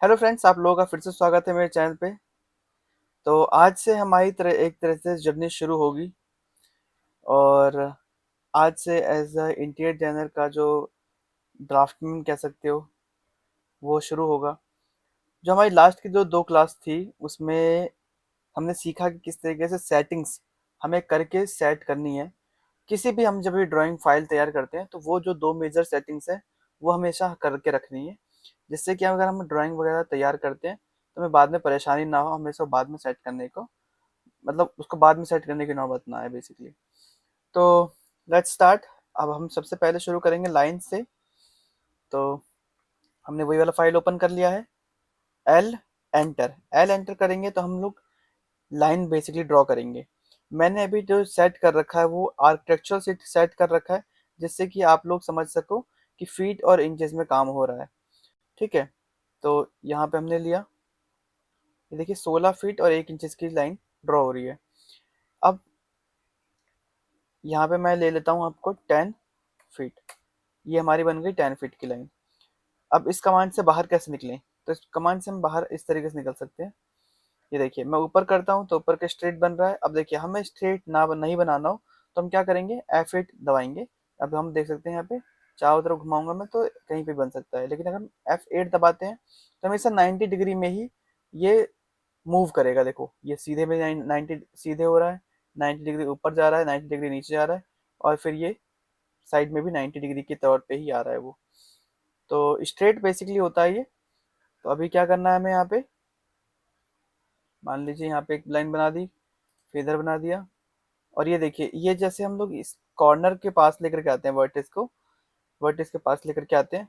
Hello friends, आप लोगों का फिर से स्वागत है मेरे चैनल पे। तो आज से हमारी एक तरह से जर्नी शुरू होगी। और आज से एज अ इंटीरियर डिजाइनर का जो ड्राफ्टमैन कह सकते हो, वो शुरू होगा। जो हमारी लास्ट की जो दो क्लास थी, उसमें हमने सीखा कि किस तरीके से सेटिंग्स हमें करके सेट करनी है। किसी भी हम जब भी ड्राइंग फाइल तैयार करते हैं तो वो जो दो मेजर सेटिंग्स है वो हमेशा करके रखनी है, जिससे कि अगर हम ड्राइंग वगैरह तैयार करते हैं तो हमें बाद में परेशानी ना हो, हमेशा बाद में सेट करने को, मतलब उसको बाद में सेट करने की नौबत ना आए बेसिकली। तो लेट्स स्टार्ट। अब हम सबसे पहले शुरू करेंगे लाइन से। तो हमने वही वाला फाइल ओपन कर लिया है। एल एंटर, एल एंटर करेंगे तो हम लोग लाइन बेसिकली ड्रॉ करेंगे। मैंने अभी जो सेट कर रखा है वो आर्किटेक्चरल सीट सेट कर रखा है, जिससे कि आप लोग समझ सको कि फीट और इंचेस में काम हो रहा है। ठीक है। तो यहाँ पे हमने लिया, ये देखिए 16 फीट और 1 इंच की लाइन ड्रॉ हो रही है। अब यहाँ पे मैं ले लेता हूँ आपको 10 फीट। ये हमारी बन गई 10 फीट की लाइन। अब इस कमांड से बाहर कैसे निकलें? तो इस कमांड से हम बाहर इस तरीके से निकल सकते हैं। ये देखिए मैं ऊपर करता हूँ तो ऊपर के स्ट्रेट बन रहा है। अब देखिए हमें स्ट्रेट नहीं बनाना हो तो हम क्या करेंगे, F8 दबाएंगे। अब हम देख सकते हैं यहाँ पे चारों तरफ घुमाऊंगा मैं तो कहीं पे बन सकता है, लेकिन अगर हम F8 दबाते हैं तो हमेशा 90 डिग्री में ही ये मूव करेगा। देखो ये सीधे में 90 सीधे हो रहा है, 90 डिग्री ऊपर जा रहा है, 90 डिग्री नीचे जा रहा है, और फिर ये साइड में भी 90 डिग्री के तौर पे ही आ रहा है वो। तो स्ट्रेट बेसिकली होता है ये। तो अभी क्या करना है हमें, यहाँ पे मान लीजिए यहाँ पे एक लाइन बना दी, फिर इधर बना दिया। और ये देखिए ये जैसे हम लोग इस कॉर्नर के पास लेकर के आते हैं वर्टेक्स को, वर्टेक्स के पास लेकर के आते हैं,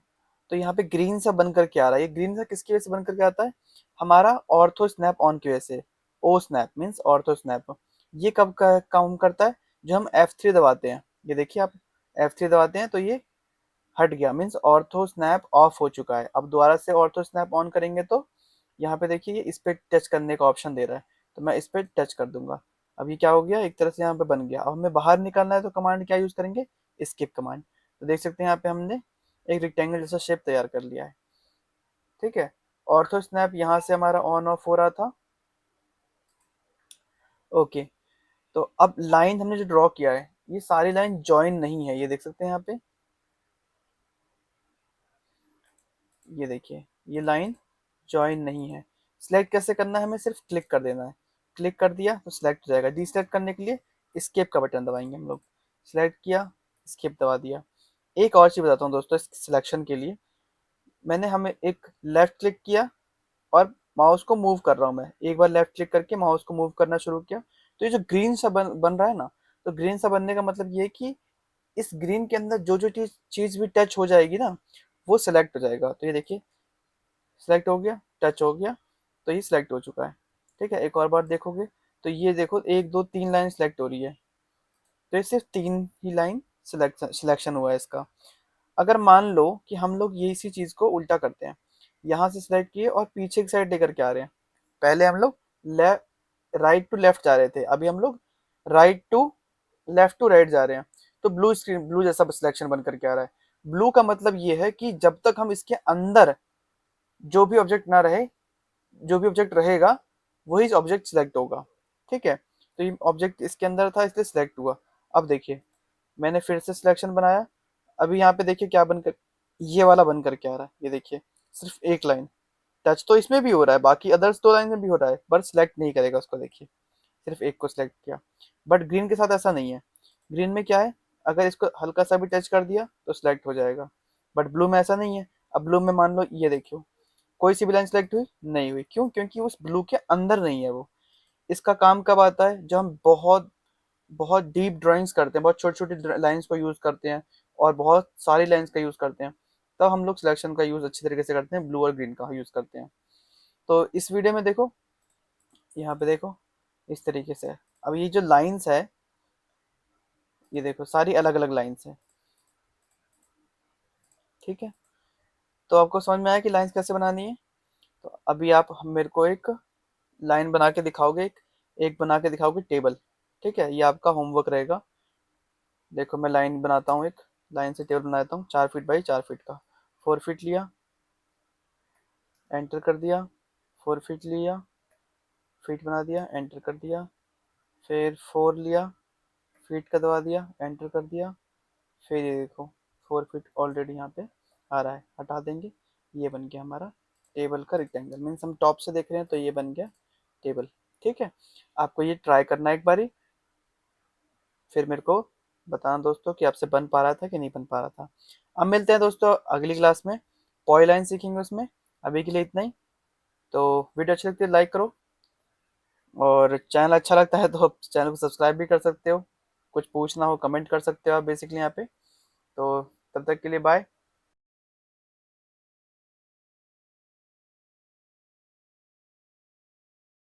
तो यहाँ पे ग्रीन सा बन करके आ रहा है। ये ग्रीन सा किसकी वजह से बन करके आता है? हमारा ऑर्थो स्नैप ऑन की वजह से। ओ स्नैप मीन्स ऑर्थो स्नैप। ये कब काम करता है? जो हम F3 दबाते हैं। ये देखिए आप F3 दबाते हैं तो ये हट गया, मीन्स ऑर्थो स्नैप ऑफ हो चुका है। अब दोबारा से ऑर्थो स्नैप ऑन करेंगे तो यहाँ पे देखिए ये इस पे टच करने का ऑप्शन दे रहा है, तो मैं इस पे टच कर दूंगा। अब ये क्या हो गया, एक तरह से यहाँ पे बन गया। अब हमें बाहर निकलना है तो कमांड क्या यूज करेंगे? Skip command. तो देख सकते हैं यहाँ पे हमने एक रेक्टेंगल जैसा शेप तैयार कर लिया है। ठीक है। ऑर्थो स्नैप यहाँ से हमारा ऑन ऑफ हो रहा था। ओके। तो अब लाइन हमने जो ड्रॉ किया है, ये सारी लाइन ज्वाइन नहीं है, ये देख सकते हैं यहाँ पे। ये देखिए ये लाइन ज्वाइन नहीं है। सिलेक्ट कैसे करना है? हमें सिर्फ क्लिक कर देना है। क्लिक कर दिया तो सिलेक्ट हो जाएगा। डीसिलेक्ट करने के लिए एस्केप का बटन दबाएंगे हम लोग। सिलेक्ट किया, एस्केप दबा दिया। एक और चीज़ बताता हूँ दोस्तों, इस सिलेक्शन के लिए मैंने हमें एक लेफ्ट क्लिक किया और माउस को मूव कर रहा हूँ मैं। एक बार लेफ्ट क्लिक करके माउस को मूव करना शुरू किया तो ये जो ग्रीन सा बन रहा है ना, तो ग्रीन सा बनने का मतलब ये है कि इस ग्रीन के अंदर जो जो चीज चीज भी टच हो जाएगी ना, वो सिलेक्ट हो जाएगा। तो ये देखिए सिलेक्ट हो गया, टच हो गया, तो ये सिलेक्ट हो चुका है। ठीक है। एक और बार देखोगे तो ये देखो एक दो तीन लाइन सिलेक्ट हो रही है, तो ये सिर्फ तीन ही लाइन सिलेक्शन हुआ है इसका। अगर मान लो कि हम लोग ये इसी चीज को उल्टा करते हैं, यहाँ से सिलेक्ट किए और पीछे की साइड लेकर के आ रहे हैं। पहले हम लोग राइट टू लेफ्ट जा रहे थे, अभी हम लोग right to left to right जा रहे हैं। तो ब्लू स्क्रीन, ब्लू जैसा सिलेक्शन बन करके आ रहा है। ब्लू का मतलब ये है कि जब तक हम इसके अंदर जो भी ऑब्जेक्ट ना रहे, जो भी ऑब्जेक्ट रहेगा वही ऑब्जेक्ट सिलेक्ट होगा। ठीक है। तो ये ऑब्जेक्ट इसके अंदर था इसलिए सिलेक्ट हुआ। अब देखिए मैंने फिर से सिलेक्शन बनाया। अभी यहाँ पे देखिए क्या बनकर, ये वाला बनकर क्या आ रहा है, ये देखिए सिर्फ एक लाइन। टच तो इसमें भी हो रहा है, बाकी अदर्स दो लाइन में भी हो रहा है, पर सिलेक्ट नहीं करेगा उसको। देखिए सिर्फ एक को सिलेक्ट किया। बट ग्रीन के साथ ऐसा नहीं है। ग्रीन में क्या है, अगर इसको हल्का सा भी टच कर दिया तो सिलेक्ट हो जाएगा। बट ब्लू में ऐसा नहीं है। अब ब्लू में मान लो ये देखियो, कोई सी भी लाइन सेलेक्ट हुई नहीं हुई, क्यों? क्योंकि उस ब्लू के अंदर नहीं है वो। इसका काम कब आता है? जब हम बहुत बहुत डीप ड्राइंग्स करते हैं, बहुत छोटी छोटी लाइंस को यूज करते हैं और बहुत सारी लाइंस का यूज करते हैं, तब हम लोग सिलेक्शन का यूज अच्छी तरीके से करते हैं, ब्लू और ग्रीन का यूज करते हैं। तो इस वीडियो में देखो, यहाँ पे देखो इस तरीके से। अब ये जो लाइंस है, ये देखो सारी अलग अलग लाइंस है। ठीक है। तो आपको समझ में आया कि लाइंस कैसे बनानी है? तो अभी आप मेरे को एक लाइन बना के दिखाओगे, एक बना के दिखाओगे टेबल। ठीक है, ये आपका होमवर्क रहेगा। देखो मैं लाइन बनाता हूँ, एक लाइन से टेबल बनाता हूँ 4 फीट बाई 4 फीट का। 4 फीट लिया, एंटर कर दिया, 4 फीट लिया, फीट बना दिया, एंटर कर दिया, फिर 4 लिया, फीट का दबा दिया, एंटर कर दिया, फिर ये देखो 4 फीट ऑलरेडी यहाँ पे आ रहा है, हटा देंगे। ये बन गया हमारा टेबल का रेक्टेंगल, मीन्स हम टॉप से देख रहे हैं तो ये बन गया टेबल। ठीक है, आपको ये ट्राई करना है एक बारी, फिर मेरे को बताना दोस्तों कि आपसे बन पा रहा था कि नहीं बन पा रहा था। अब मिलते हैं दोस्तों अगली क्लास में, पॉइलाइन सीखेंगे उसमें। अभी के लिए इतना ही। तो वीडियो अच्छी लगती है लाइक करो, और चैनल अच्छा लगता है तो चैनल को सब्सक्राइब भी कर सकते हो। कुछ पूछना हो कमेंट कर सकते हो आप बेसिकली यहाँ पे। तो तब तक के लिए बाय।